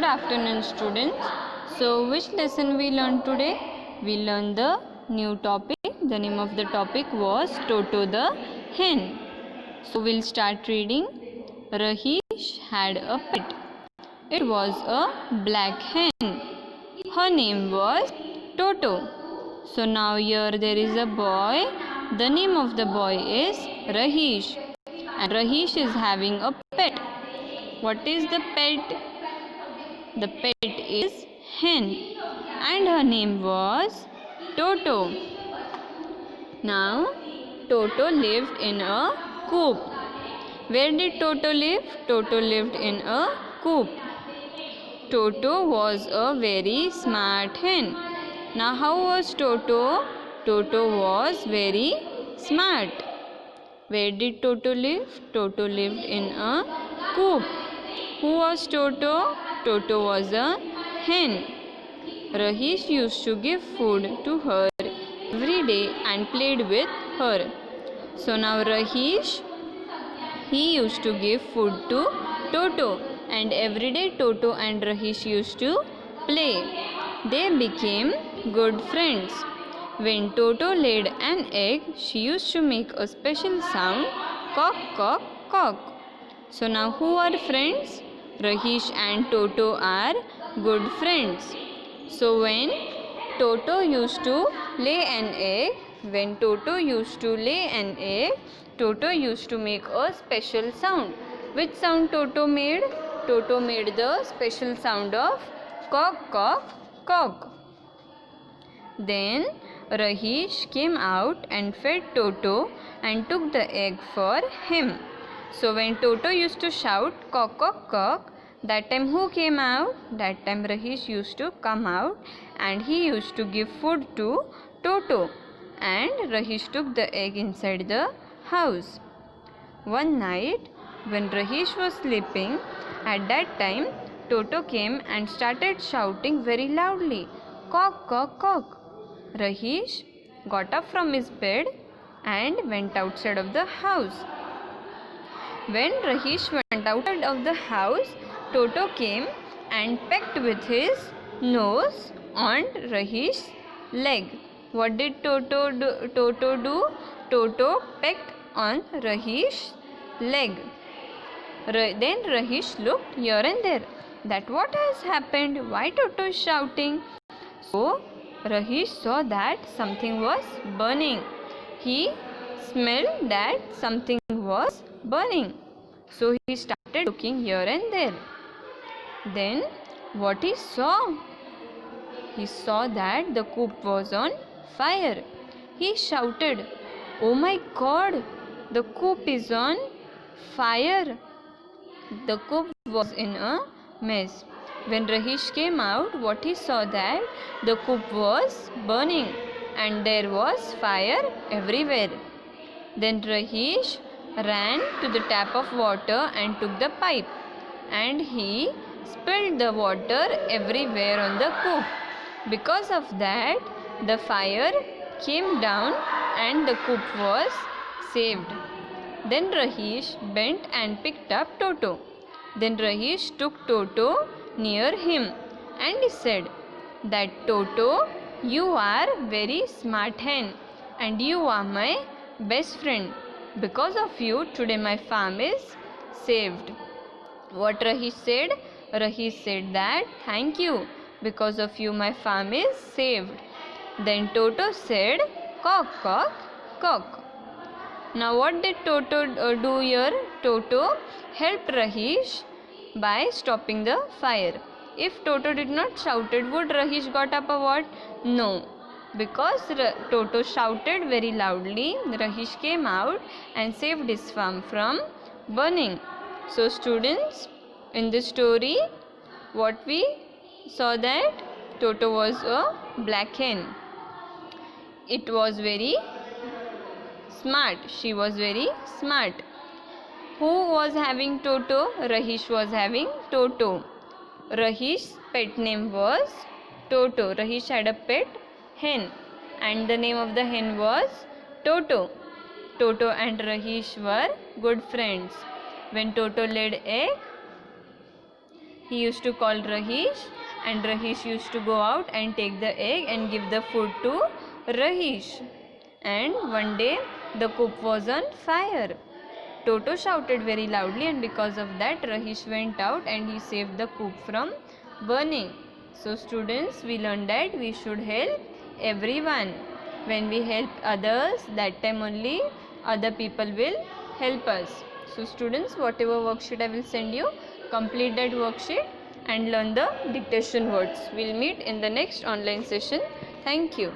afternoon, students. So which lesson we learned today? We learned the new topic. The name of the topic was Toto the hen. So we'll start reading. Rahish had a pet. It was a black hen. Her name was Toto. So now here there is a boy. The name of the boy is Rahish. And Rahish is having a pet. What is the pet? The pet is hen and her name was Toto. Now Toto lived in a coop. Where did Toto live? Toto lived in a coop. Toto was a very smart hen. Now how was Toto? Toto was very smart. Where did Toto live? Toto lived in a coop. Who was Toto? Toto was a hen. Rahish used to give food to her every day and played with her. So now Rahish, he used to give food to Toto, and every day Toto and Rahish used to play. They became good friends. When Toto laid an egg, she used to make a special sound, cock, cock, cock. So now who are friends? Rahish and Toto are good friends. So when Toto used to lay an egg, Toto used to make a special sound. Which sound Toto made? Toto made the special sound of cock, cock, cock. Then Rahish came out and fed Toto and took the egg for him. So when Toto used to shout cock, cock, cock, that time who came out? That time Rahish used to come out and he used to give food to Toto, and Rahish took the egg inside the house. One night when Rahish was sleeping, at that time Toto came and started shouting very loudly, cock, cock, cock. Rahish got up from his bed and went outside of the house. When Rahish went outside of the house, Toto came and pecked with his nose on Rahish's leg. What did Toto do? Toto pecked on Rahish's leg. Then Rahish looked here and there. That what has happened? Why Toto is shouting? So Rahish saw that something was burning. He smelled that something was burning. So he started looking here and there. Then what he saw? He saw that the coop was on fire. He shouted, "Oh my God, the coop is on fire." The coop was in a mess. When Rahish came out, what he saw that the coop was burning and there was fire everywhere. Then Rahish ran to the tap of water and took the pipe, and he spilled the water everywhere on the coop. Because of that, the fire came down and the coop was saved. Then Rahish bent and picked up Toto. Then Rahish took Toto near him and he said that, "Toto, you are very smart hen and you are my best friend. Because of you, today my farm is saved." What Rahish said? Rahish said that, "Thank you. Because of you, my farm is saved." Then Toto said, "Cock, cock, cock." Now what did Toto do here? Toto helped Rahish by stopping the fire. If Toto did not shouted, would Rahish got up or what? No. Because Toto shouted very loudly, Rahish came out and saved his farm from burning. So students, in this story, what we saw that Toto was a black hen. It was very smart. She was very smart. Who was having Toto? Rahish was having Toto. Rahish's pet name was Toto. Rahish had a pet hen and the name of the hen was Toto. Toto and Rahish were good friends. When Toto laid egg, he used to call Rahish, and Rahish used to go out and take the egg and give the food to Rahish. And one day the coop was on fire. Toto shouted very loudly, and because of that Rahish went out and he saved the coop from burning. So students, we learned that we should help everyone. When we help others, that time only other people will help us. So students, whatever worksheet I will send you, complete that worksheet and learn the dictation words. We'll meet in the next online session. Thank you.